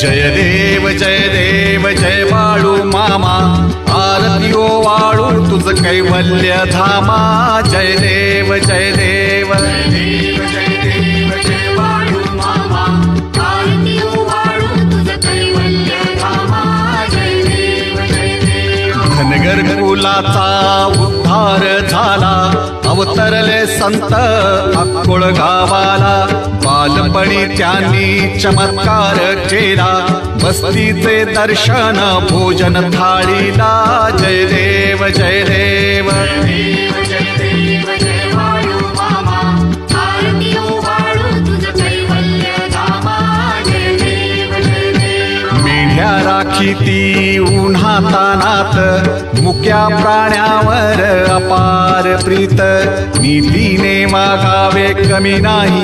जय देव जय बाळू मामा, आरती ओ वाळू तुझ कैवल्य धामा. जय देव जय देव जय बाळू मामा, आरती ओ वाळू तुझ कैवल्य धामा. जय देव धनगर कुलाचा उद्धार झाला, अवतरले संत अक्कोळ गावाला. बालपणी त्यांनी चमत्कार केला, बस्तीचे दर्शन भोजन थाळीला. जय देव जय देव जय बाळू मामा, आरती ओ वाळू तुझ कैवल्य धामा. जय देव मेढ्या राखी ती उन्हातानात, मुक्या प्राण्यावर अपार प्रीत. नीतीने वागावे कमी नाही